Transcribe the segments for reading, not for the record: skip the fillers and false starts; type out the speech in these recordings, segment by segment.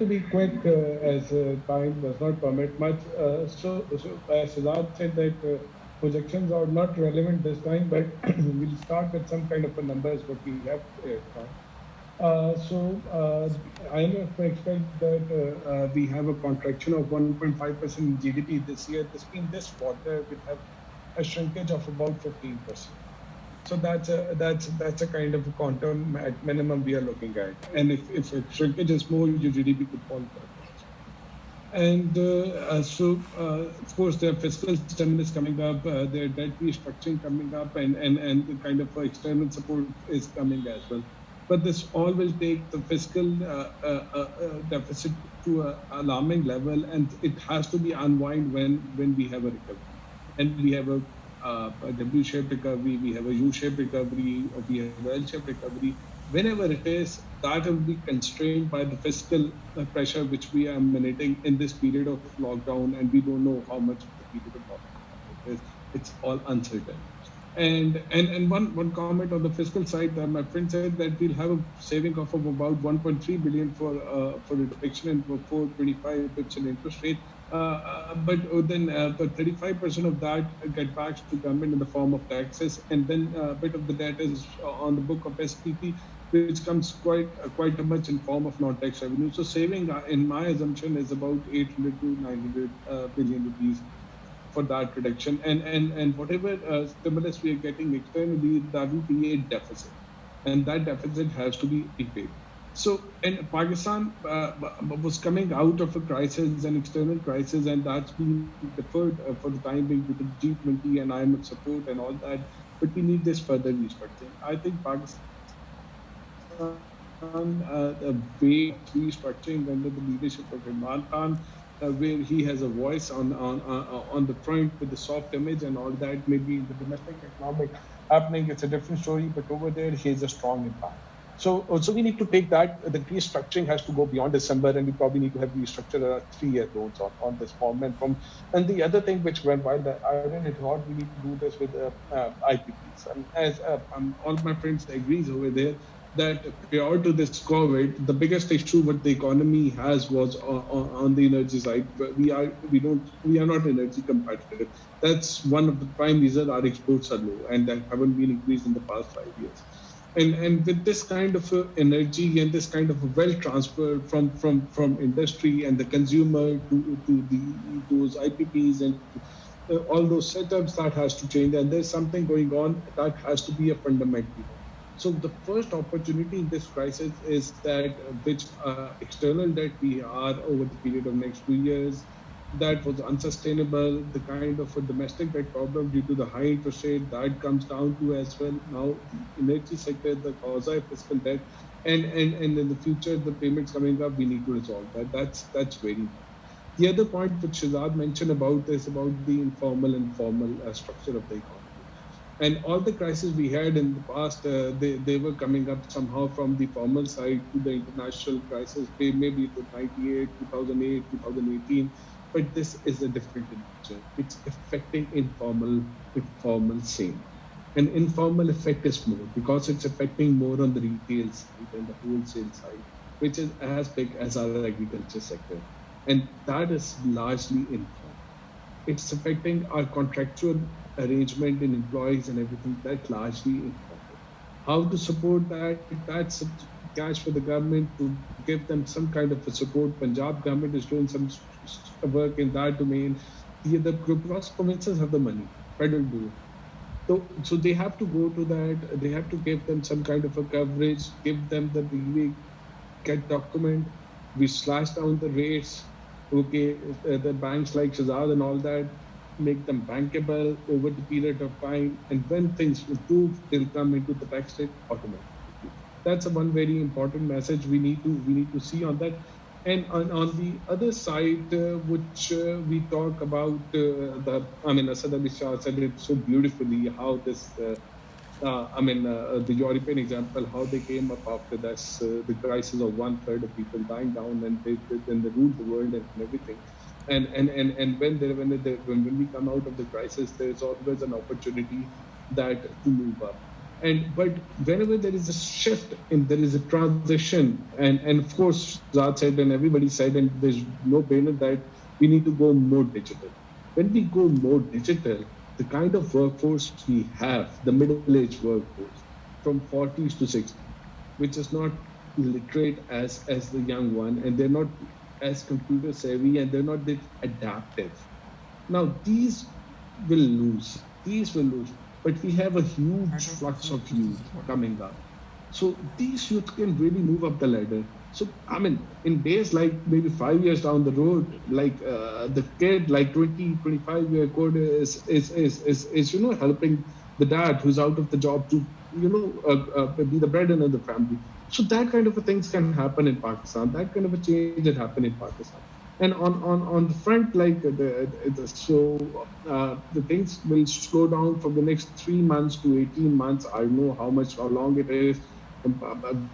to be quick as time does not permit much. So as Siddharth said that projections are not relevant this time, but we'll start with some kind of a numbers what we have now. IMF expect that we have a contraction of 1.5% in GDP this year. This quarter will have a shrinkage of about 15%. So that's a kind of a quantum at minimum we are looking at. And if shrinkage is more, your GDP could fall further. And of course, there are fiscal stimulus coming up, there debt restructuring coming up, and the kind of external support is coming as well. But this all will take the fiscal deficit to an alarming level, and it has to be unwind when we have a recovery. And we have a W-shaped recovery, we have a U-shaped recovery, or we have a L-shaped recovery. Whenever it is, that will be constrained by the fiscal pressure which we are emanating in this period of lockdown, and we don't know how much of the period of lockdown it is. It's all uncertain. And one comment on the fiscal side, my friend said that we'll have a saving of about 1.3 billion for reduction and for 425 pips in interest rate. But 35% of that get back to government in the form of taxes, and then a bit of the debt is on the book of SPP, which comes quite a much in form of non-tax revenue. So saving, in my assumption, is about 800 to 900 billion rupees for that reduction. And whatever stimulus we are getting externally, that will create deficit, and that deficit has to be repaid. So, and Pakistan was coming out of a crisis, an external crisis, and that's been deferred for the time being due to G20 and IMF support and all that. But we need this further restructuring. I think Pakistan, the way restructuring under the leadership of Imran Khan, where he has a voice on the front with the soft image and all that. Maybe the domestic economic happening, it's a different story, but over there he has a strong impact. So we need to take that. The restructuring has to go beyond December, and we probably need to have restructured 3-year loans on this form. And the other thing which went while the iron is hot, we need to do this with IPPs. And as all my friends agrees over there, that prior to this COVID, the biggest issue what the economy has was on the energy side. We are not energy competitive. That's one of the prime reasons our exports are low and that haven't been increased in the past 5 years. And with this kind of energy and this kind of wealth transfer from industry and the consumer to those IPPs and all those setups, that has to change. And there's something going on that has to be a fundamental. So the first opportunity in this crisis is that which external debt we are over the period of next 2 years, that was unsustainable. The kind of a domestic debt problem due to the high interest rate that comes down to as well. Now the energy sector, the quasi fiscal debt, and in the future the payments coming up, we need to resolve that. That's very important. The other point which Shazad mentioned about is about the informal and formal structure of the economy. And all the crises we had in the past, they were coming up somehow from the formal side to the international crisis, maybe the 98, 2008, 2018. But this is a different in nature. It's affecting informal same. And informal effect is more because it's affecting more on the retail side and the wholesale side, which is as big as our agriculture sector. And that is largely informal. It's affecting our contractual arrangement in employees and everything. That's largely informal. How to support that? That's cash for the government to give them some kind of a support. Punjab government is doing some work in that domain. The cross provinces have the money. Federal do. So they have to go to that. They have to give them some kind of a coverage, give them the really get document. We slash down the rates. Okay, the banks like Shazad and all that, make them bankable over the period of time. And when things improve, they'll come into the tax rate automatically. That's a one very important message we need to see on that. And on the other side, which we talk about Asad Ali Shah said it so beautifully how the European example, how they came up after this, the crisis of 1/3 of people dying down, and then they ruled the world and everything. And when we come out of the crisis, there is always an opportunity that to move up. And but whenever there is a shift and there is a transition, and of course Zad said and everybody said, and there's no brainer that we need to go more digital. When we go more digital, the kind of workforce we have, the middle-aged workforce from 40s to 60, which is not literate as the young one, and they're not as computer savvy, and they're not that adaptive. Now these will lose, but we have a huge flux of youth coming up. So these youth can really move up the ladder. So I mean, in days like maybe 5 years down the road, like the kid, like 20, 25 year kid is helping the dad who's out of the job to be the breadwinner of the family. So that kind of a things can happen in Pakistan. That kind of a change that happen in Pakistan. And on the front, like the things will slow down from the next 3 months to 18 months. I don't know how long it is.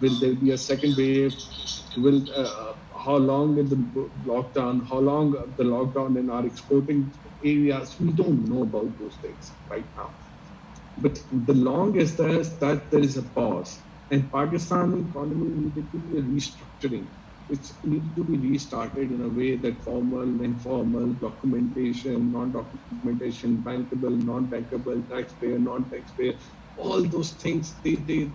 Will there be a second wave? Will how long is the lockdown? How long the lockdown in our exporting areas? We don't know about those things right now. But the long is that there is a pause, and Pakistani economy needed to be a restructuring. It needed to be restarted in a way that formal, informal, documentation, non-documentation, bankable, non-bankable, taxpayer, non-taxpayer, all those things they need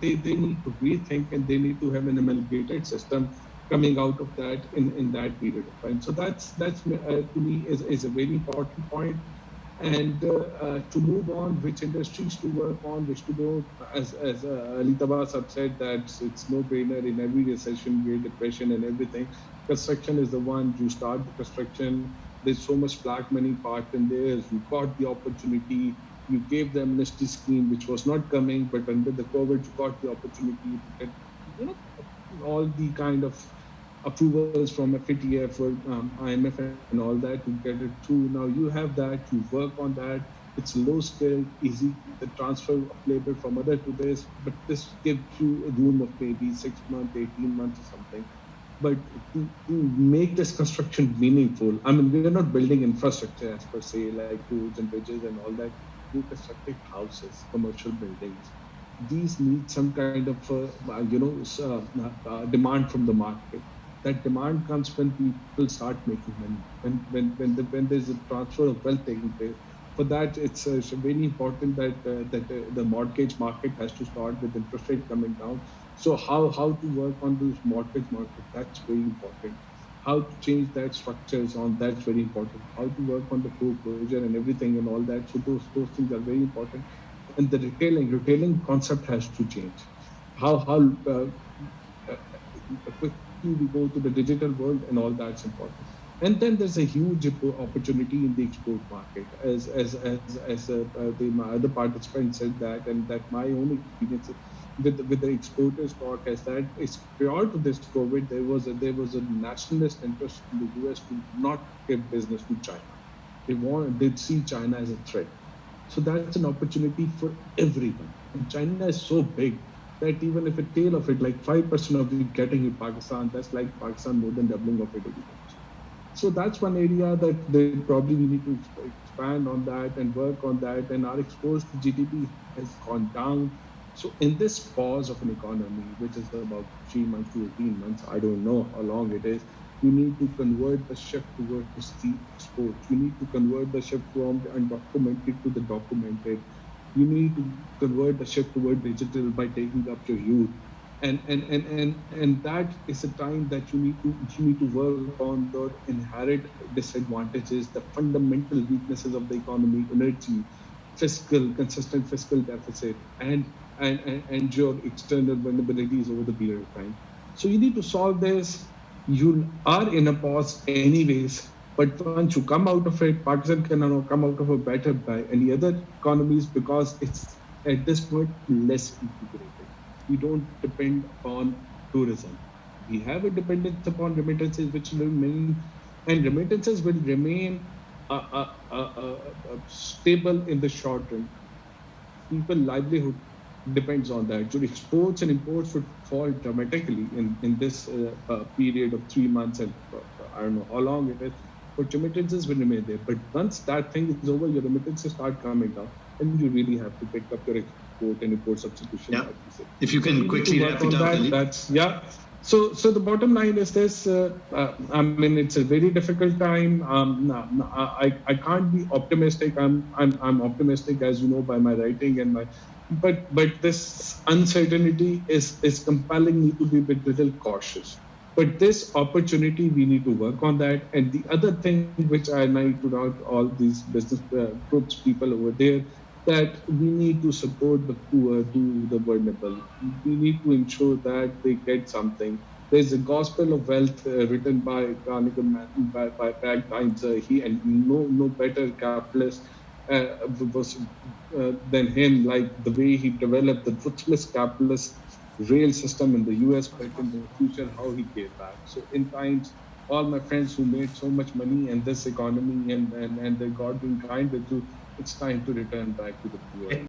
to rethink, and they need to have an amalgamated system coming out of that in that period of time. So that's to me is a very important point. And to move on, which industries to work on, which to go, as Ali Tabas have said, that it's no brainer in every recession, Great Depression, and everything. Construction is the one. You start the construction. There's so much black money part in there. You got the opportunity. You gave the amnesty scheme, which was not coming, but under the COVID, you got the opportunity to get, you know, all the kind of approvals from FATF or IMF and all that to get it through. Now you have that, you work on that. It's low scale, easy the transfer of labor from other to this, but this gives you a room of maybe 6 months, 18 months, or something. But to make this construction meaningful, I mean, we're not building infrastructure as per se, like roads and bridges and all that. We're constructing houses, commercial buildings. These need some kind of demand from the market. That demand comes when people start making money, when there's a transfer of wealth taking place. For that, it's very important that the mortgage market has to start with interest rate coming down. So how to work on this mortgage market, that's very important. How to change that structures on, that's very important. How to work on the foreclosure and everything and all that. So those things are very important. And the retailing concept has to change. How quickly we go to the digital world and all that's important. And then there's a huge opportunity in the export market, as my other participants said that, and that my own experience with the exporters talk is that it's prior to this COVID, there was a nationalist interest in the US to not give business to China. They see China as a threat. So that's an opportunity for everyone. And China is so big that even if a tail of it, like 5% of it getting in Pakistan, that's like Pakistan more than doubling of it agriculture. So that's one area that they probably we need to expand on that and work on that. And our exposed to GDP has gone down. So in this pause of an economy, which is about 3 months to 18 months, I don't know how long it is, we need to convert the shift towards the exports. We need to convert the shift from the undocumented to the documented. You need to convert the shift toward digital by taking up your youth. And that is a time that you need to work on the inherent disadvantages, the fundamental weaknesses of the economy, energy, consistent fiscal deficit, and your external vulnerabilities over the period of time. So you need to solve this. You are in a pause anyways, but once you come out of it, Pakistan can now come out of it better by any other economies, because it's at this point less integrated. We don't depend upon tourism. We have a dependence upon remittances, which will remain, and remittances will remain stable in the short run. People livelihood depends on that. Your exports and imports would fall dramatically in this period of 3 months, and I don't know how long it is. But remittances will remain there. But once that thing is over, your remittances start coming down, and you really have to pick up your exports. quote and import substitution. Yeah. Like we say. If you can quickly wrap it up, Ali. That's So the bottom line is this. I mean, it's a very difficult time. I can't be optimistic. I'm optimistic, as you know, by my writing and my. But this uncertainty is compelling me to be a little cautious. But this opportunity, we need to work on that. And the other thing which I need to note all these business groups, people over there, that we need to support the poor, the vulnerable. We need to ensure that they get something. There's a Gospel of Wealth written by Carnegie by Pat Times. He and no better capitalist was than him. Like the way he developed the ruthless capitalist rail system in the U.S., but in the future how he gave back. So in times, all my friends who made so much money in this economy and the God being kind with you, it's time to return back to the poor.